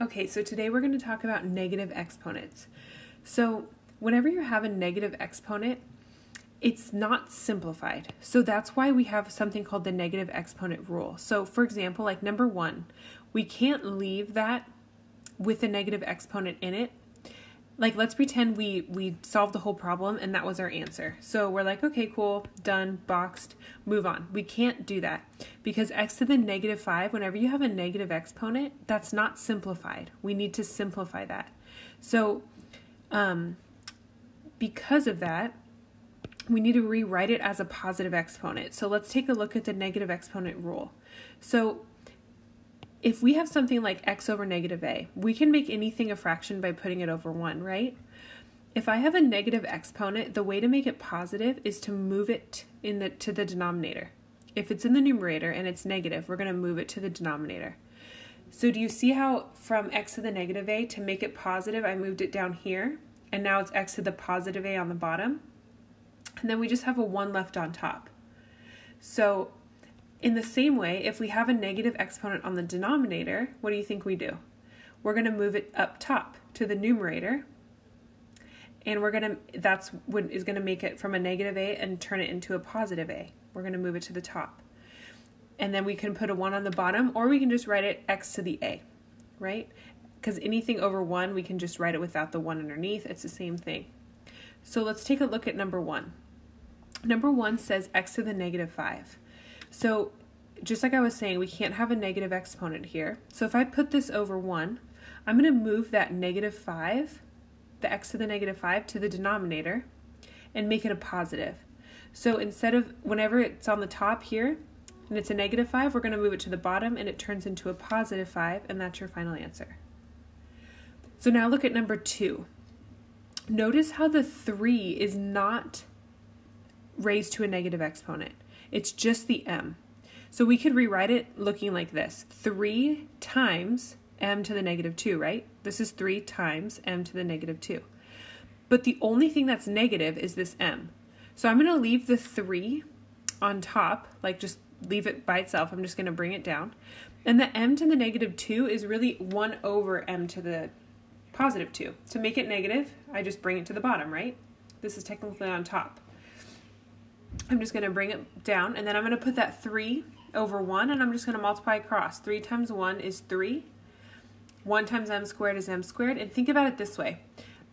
Okay, so today we're going to talk about negative exponents. So whenever you have a negative exponent, it's not simplified. So that's why we have something called the negative exponent rule. So for example, like number 1, we can't leave that with a negative exponent in it. Like let's pretend we solved the whole problem and that was our answer. So we're like, okay, cool, done, boxed, move on. We can't do that because x to the negative 5, whenever you have a negative exponent, that's not simplified. We need to simplify that. So because of that, we need to rewrite it as a positive exponent. So let's take a look at the negative exponent rule. So if we have something like x over negative a, we can make anything a fraction by putting it over 1, right? If I have a negative exponent, the way to make it positive is to move it to the denominator. If it's in the numerator and it's negative, we're going to move it to the denominator. So do you see how from x to the negative a, to make it positive, I moved it down here, and now it's x to the positive a on the bottom? And then we just have a 1 left on top. So in the same way, if we have a negative exponent on the denominator, what do you think we do? We're going to move it up top to the numerator, and that's what is going to make it from a negative a and turn it into a positive a. We're going to move it to the top. And then we can put a 1 on the bottom, or we can just write it x to the a, right? Because anything over 1, we can just write it without the 1 underneath. It's the same thing. So let's take a look at number 1. Number 1 says x to the negative 5. So just like I was saying, we can't have a negative exponent here. So if I put this over 1, I'm going to move that negative 5, the x to the negative 5, to the denominator and make it a positive. So instead of whenever it's on the top here and it's a negative 5, we're going to move it to the bottom and it turns into a positive 5, and that's your final answer. So now look at number 2. Notice how the 3 is not raised to a negative exponent. It's just the m. So we could rewrite it looking like this. 3 times m to the negative 2, right? This is 3 times m to the negative 2. But the only thing that's negative is this m. So I'm going to leave the 3 on top, like just leave it by itself. I'm just going to bring it down. And the m to the negative 2 is really 1 over m to the positive 2. To make it negative, I just bring it to the bottom, right? This is technically on top. I'm just going to bring it down, and then I'm going to put that 3 over 1, and I'm just going to multiply across. 3 times 1 is 3. 1 times m squared is m squared. And think about it this way.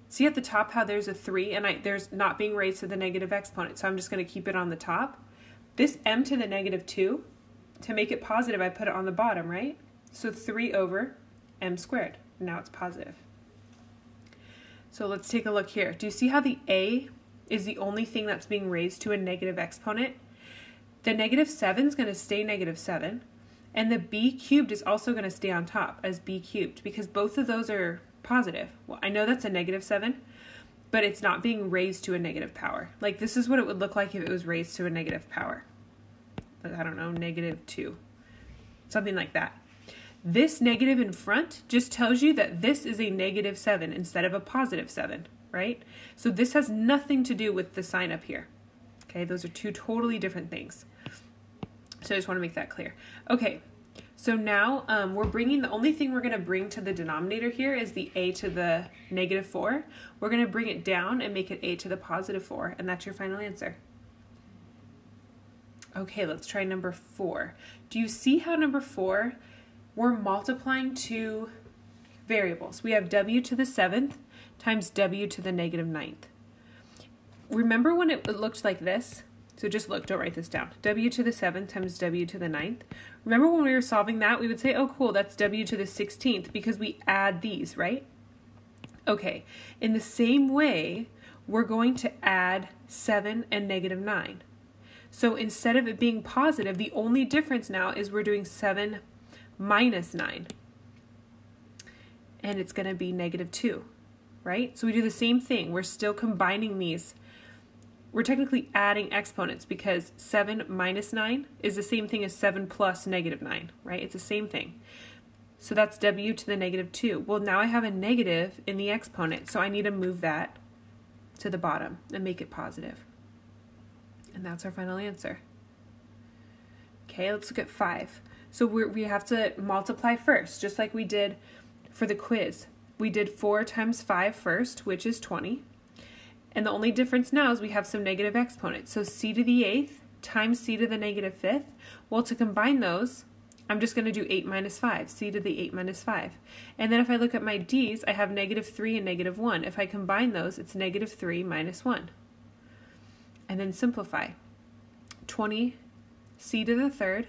See at the top how there's a 3, and there's not being raised to the negative exponent, so I'm just going to keep it on the top. This m to the negative 2, to make it positive, I put it on the bottom, right? So 3 over m squared. And now it's positive. So let's take a look here. Do you see how the a is the only thing that's being raised to a negative exponent? The negative 7 is going to stay negative 7, and the b cubed is also going to stay on top as b cubed because both of those are positive. Well, I know that's a negative 7, but it's not being raised to a negative power. Like this is what it would look like if it was raised to a negative power. Like, I don't know, negative 2, something like that. This negative in front just tells you that this is a negative 7 instead of a positive 7. Right? So this has nothing to do with the sign up here. Okay, those are two totally different things. So I just want to make that clear. Okay, so now the only thing we're going to bring to the denominator here is the a to the negative 4. We're going to bring it down and make it a to the positive 4, and that's your final answer. Okay, let's try number 4. Do you see how number 4, we're multiplying two variables? We have w to the 7th times w to the negative 9th. Remember when it looked like this? So just look, don't write this down. W to the 7th times w to the 9th. Remember when we were solving that, we would say, oh cool, that's w to the 16th because we add these, right? Okay, in the same way, we're going to add 7 and negative 9. So instead of it being positive, the only difference now is we're doing 7 minus 9. And it's going to be negative 2. Right? So we do the same thing. We're still combining these. We're technically adding exponents because 7 minus 9 is the same thing as 7 plus negative 9, right? It's the same thing. So that's w to the negative 2. Well, now I have a negative in the exponent, so I need to move that to the bottom and make it positive. And that's our final answer. Okay, let's look at 5. So we have to multiply first, just like we did for the quiz, we did 4 times 5 first, which is 20. And the only difference now is we have some negative exponents. So c to the 8th times c to the negative 5th. Well, to combine those, I'm just going to do 8 minus 5, c to the 8 minus 5. And then if I look at my d's, I have negative 3 and negative 1. If I combine those, it's negative 3 minus 1. And then simplify. 20 c to the 3rd,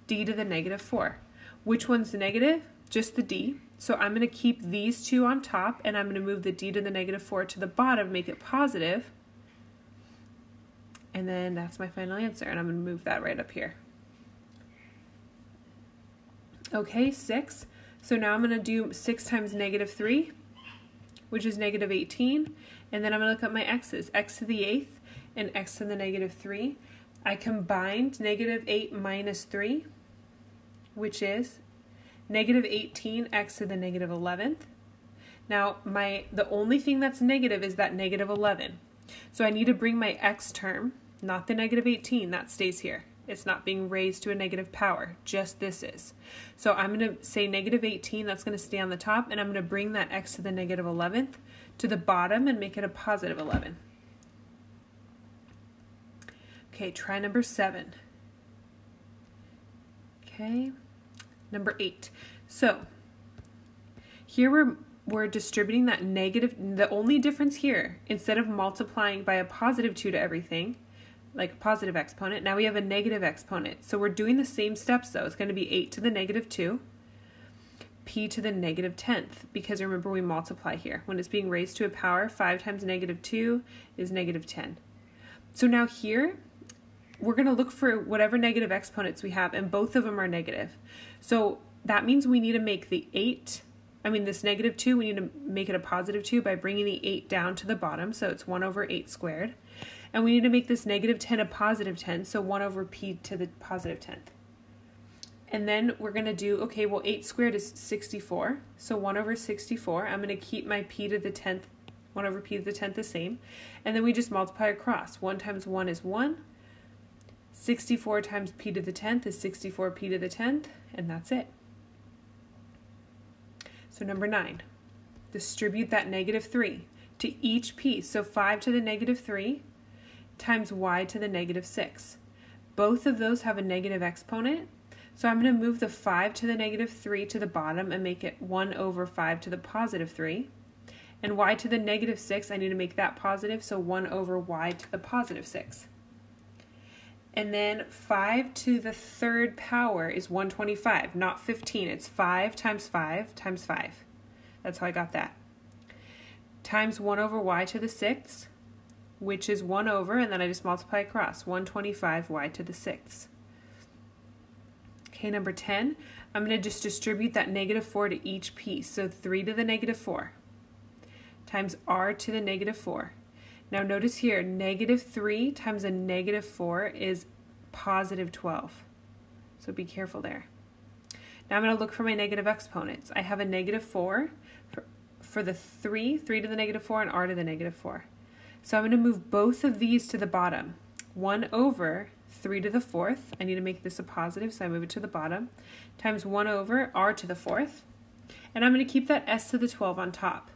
d to the negative 4. Which one's negative? Just the d. So I'm going to keep these two on top, and I'm going to move the d to the negative 4 to the bottom, make it positive. And then that's my final answer, and I'm going to move that right up here. Okay, 6. So now I'm going to do 6 times negative 3, which is negative 18. And then I'm going to look at my x's. X to the 8th and x to the negative 3. I combined negative 8 minus 3, which is negative 18 x to the negative 11th. Now, the only thing that's negative is that negative 11. So I need to bring my x term, not the negative 18, that stays here. It's not being raised to a negative power, just this is. So I'm going to say negative 18, that's going to stay on the top, and I'm going to bring that x to the negative 11th to the bottom and make it a positive 11. Okay, try number 7. Okay. Number 8. So here we're distributing that negative. The only difference here, instead of multiplying by a positive 2 to everything, like a positive exponent, now we have a negative exponent. So we're doing the same steps though. It's going to be 8 to the negative 2, p to the negative 10th, because remember we multiply here. When it's being raised to a power, 5 times negative 2 is negative 10. So now here, we're going to look for whatever negative exponents we have, and both of them are negative. So that means we need to make this negative 2, we need to make it a positive 2 by bringing the 8 down to the bottom, so it's 1 over 8 squared. And we need to make this negative 10 a positive 10, so 1 over p to the positive 10th. And then we're going to do, okay, well 8 squared is 64, so 1 over 64. I'm going to keep my p to the 10th, 1 over p to the 10th the same. And then we just multiply across. 1 times 1 is 1. 64 times p to the 10th is 64 p to the 10th, and that's it. So number 9, distribute that negative 3 to each piece. So 5 to the negative 3 times y to the negative 6. Both of those have a negative exponent, so I'm going to move the 5 to the negative 3 to the bottom and make it 1 over 5 to the positive 3. And y to the negative 6, I need to make that positive, so 1 over y to the positive 6. And then 5 to the 3rd power is 125, not 15. It's 5 times 5 times 5. That's how I got that. Times 1 over y to the 6th, which is 1 over, and then I just multiply across. 125 y to the 6th. Okay, number 10, I'm going to just distribute that negative 4 to each piece. So 3 to the negative 4 times r to the negative 4. Now notice here, negative 3 times a negative 4 is positive 12. So be careful there. Now I'm going to look for my negative exponents. I have a negative 4 for the 3 to the negative 4, and r to the negative 4. So I'm going to move both of these to the bottom. 1 over 3 to the 4th, I need to make this a positive, so I move it to the bottom, times 1 over r to the 4th. And I'm going to keep that s to the 12 on top.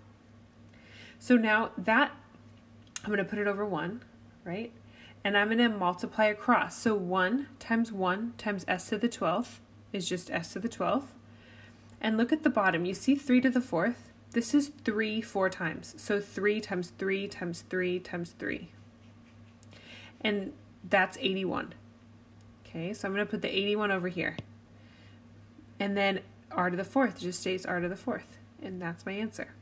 So now that I'm going to put it over 1, right? And I'm going to multiply across. So 1 times s to the 12th is just s to the 12th. And look at the bottom. You see 3 to the 4th? This is 3 4 times. So 3 times 3 times 3 times 3. And that's 81. Okay, so I'm going to put the 81 over here. And then r to the 4th just stays r to the 4th. And that's my answer.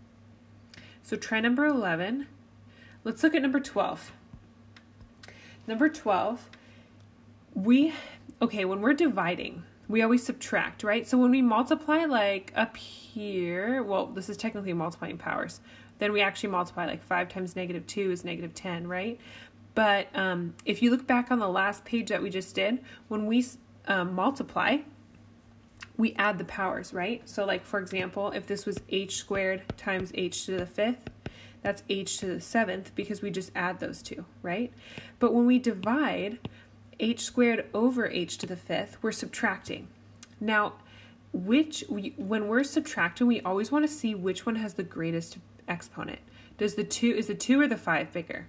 So try number 11. Let's look at number 12. Number 12, when we're dividing, we always subtract, right? So when we multiply like up here, well, this is technically multiplying powers. Then we actually multiply like 5 times negative 2 is negative 10, right? But if you look back on the last page that we just did, when we multiply, we add the powers, right? So like, for example, if this was h squared times h to the 5th, that's h to the 7th because we just add those two, right? But when we divide h squared over h to the 5th, we're subtracting. Now, when we're subtracting, we always want to see which one has the greatest exponent. Is the 2 or the 5 bigger?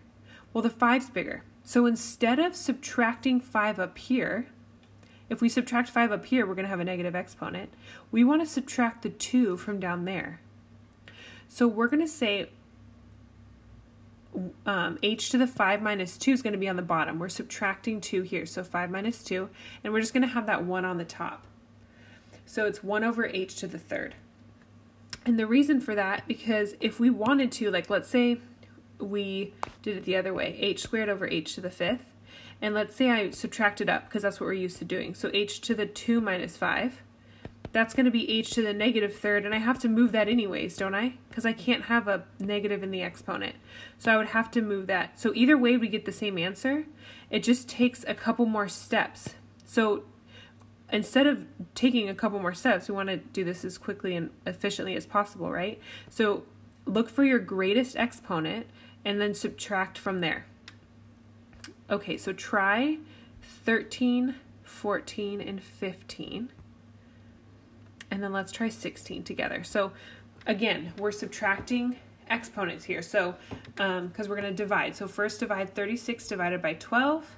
Well, the 5's bigger. So instead of subtracting 5 up here, if we subtract 5 up here, we're going to have a negative exponent. We want to subtract the 2 from down there. So we're going to say h to the 5 minus 2 is going to be on the bottom. We're subtracting 2 here, so 5 minus 2, and we're just going to have that 1 on the top. So it's 1 over h to the 3rd. And the reason for that, because if we wanted to, like let's say we did it the other way, h squared over h to the 5th, and let's say I subtract it up, because that's what we're used to doing. So h to the 2 minus 5, that's going to be h to the negative 3rd, and I have to move that anyways, don't I? Because I can't have a negative in the exponent. So I would have to move that. So either way, we get the same answer. It just takes a couple more steps. So instead of taking a couple more steps, we want to do this as quickly and efficiently as possible, right? So look for your greatest exponent and then subtract from there. Okay, so try 13, 14, and 15. And then let's try 16 together. So again, we're subtracting exponents here. So, because we're going to divide. So first divide 36 divided by 12.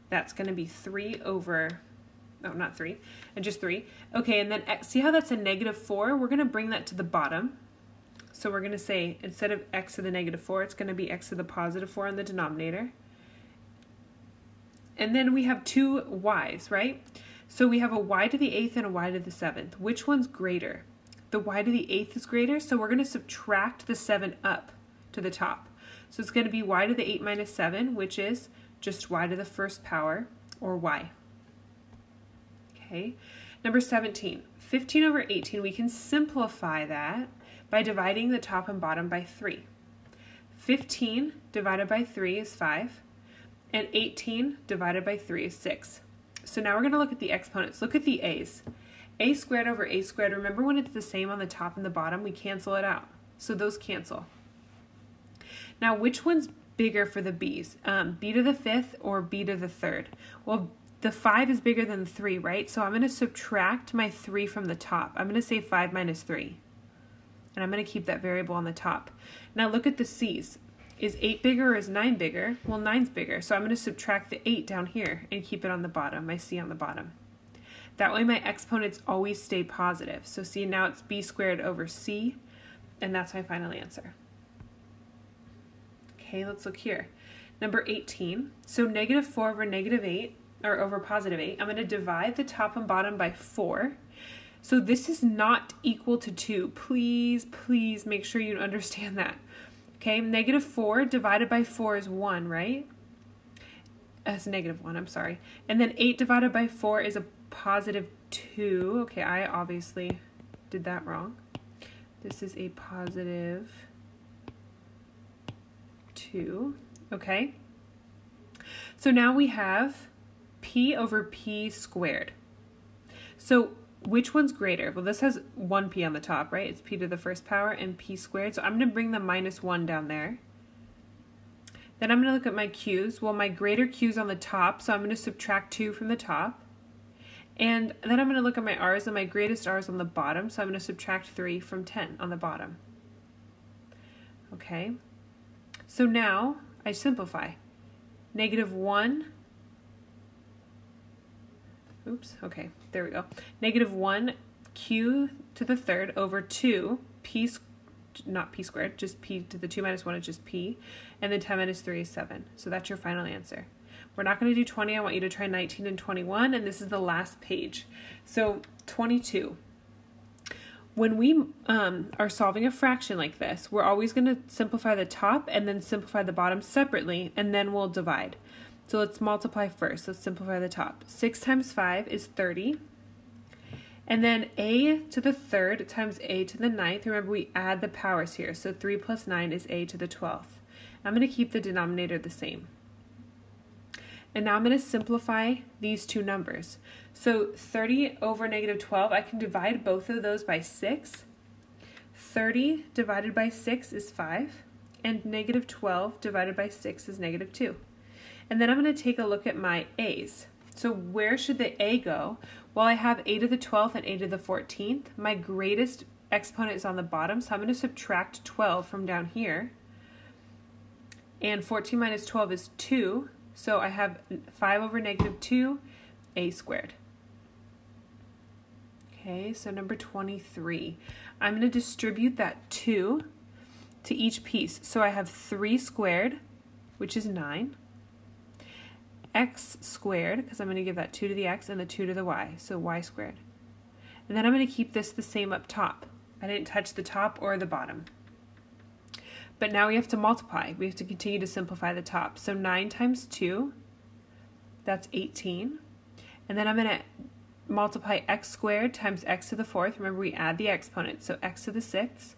That's going to be 3 over, no, not 3, and just 3. Okay, and then see how that's a negative 4? We're going to bring that to the bottom. So we're going to say, instead of x to the negative 4, it's going to be x to the positive 4 in the denominator. And then we have two y's, right? So we have a y to the 8th and a y to the 7th. Which one's greater? The y to the 8th is greater, so we're going to subtract the 7 up to the top. So it's going to be y to the 8 minus 7, which is just y to the 1st power, or y. Okay, number 17. 15 over 18, we can simplify that by dividing the top and bottom by 3. 15 divided by 3 is 5, and 18 divided by 3 is 6. So now we're going to look at the exponents. Look at the a's. A squared over a squared, remember when it's the same on the top and the bottom, we cancel it out. So those cancel. Now which one's bigger for the b's? B to the 5th or b to the 3rd? Well, the 5 is bigger than 3, right? So I'm going to subtract my 3 from the top. I'm going to say 5 minus 3. And I'm going to keep that variable on the top. Now look at the c's. Is 8 bigger or is 9 bigger? Well, 9's bigger, so I'm going to subtract the 8 down here and keep it on the bottom, my c on the bottom. That way my exponents always stay positive. So see, now it's b squared over c, and that's my final answer. Okay, let's look here. Number 18, so negative 4 over negative 8, or over positive 8, I'm going to divide the top and bottom by 4. So this is not equal to 2. Please, please make sure you understand that. Okay, negative 4 divided by 4 is 1, right? That's negative 1, I'm sorry. And then 8 divided by 4 is a positive 2. Okay, I obviously did that wrong. This is a positive 2. Okay. So now we have p over p squared. So which one's greater? Well, this has 1p on the top, right? It's p to the 1st power and p squared. So I'm going to bring the minus 1 down there. Then I'm going to look at my q's. Well, my greater q's on the top, so I'm going to subtract 2 from the top. And then I'm going to look at my r's, and my greatest r is on the bottom, so I'm going to subtract 3 from 10 on the bottom. Okay. So now I simplify. Negative 1. Oops, okay, there we go. Negative 1 q to the 3rd over 2 p, not p squared, just p to the 2 minus 1 is just p, and then 10 minus 3 is 7. So that's your final answer. We're not going to do 20. I want you to try 19 and 21, and this is the last page. So 22. When we are solving a fraction like this, we're always going to simplify the top and then simplify the bottom separately, and then we'll divide. So let's multiply first. Let's simplify the top. 6 times 5 is 30. And then a to the 3rd times a to the 9th. Remember, we add the powers here. So 3 plus 9 is a to the 12th. I'm going to keep the denominator the same. And now I'm going to simplify these two numbers. So 30 over negative 12, I can divide both of those by 6. 30 divided by 6 is 5. And negative 12 divided by 6 is negative 2. And then I'm going to take a look at my a's. So where should the a go? Well, I have a to the 12th and a to the 14th. My greatest exponent is on the bottom, so I'm going to subtract 12 from down here. And 14 minus 12 is 2, so I have 5 over negative 2, a squared. Okay, so number 23. I'm going to distribute that 2 to each piece. So I have 3 squared, which is 9, x squared, because I'm going to give that 2 to the x and the 2 to the y, so y squared. And then I'm going to keep this the same up top. I didn't touch the top or the bottom. But now we have to multiply. We have to continue to simplify the top. So 9 times 2, that's 18. And then I'm going to multiply x squared times x to the 4th. Remember, we add the exponent, so x to the 6th.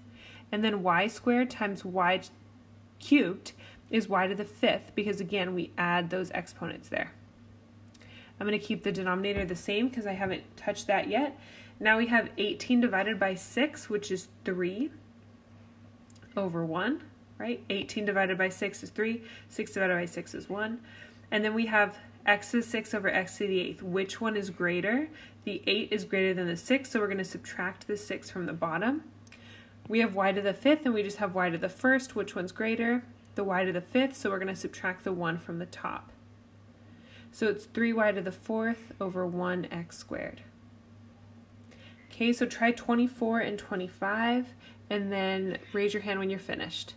And then y squared times y cubed is y to the 5th, because again, we add those exponents there. I'm going to keep the denominator the same because I haven't touched that yet. Now we have 18 divided by 6, which is 3 over 1, right? 18 divided by 6 is 3, 6 divided by 6 is 1. And then we have x to the 6 over x to the 8th. Which one is greater? The 8 is greater than the 6, so we're going to subtract the 6 from the bottom. We have y to the 5th, and we just have y to the 1st. Which one's greater? The y to the 5th, so we're going to subtract the 1 from the top. So it's 3y to the 4th over 1x squared. Okay, so try 24 and 25, and then raise your hand when you're finished.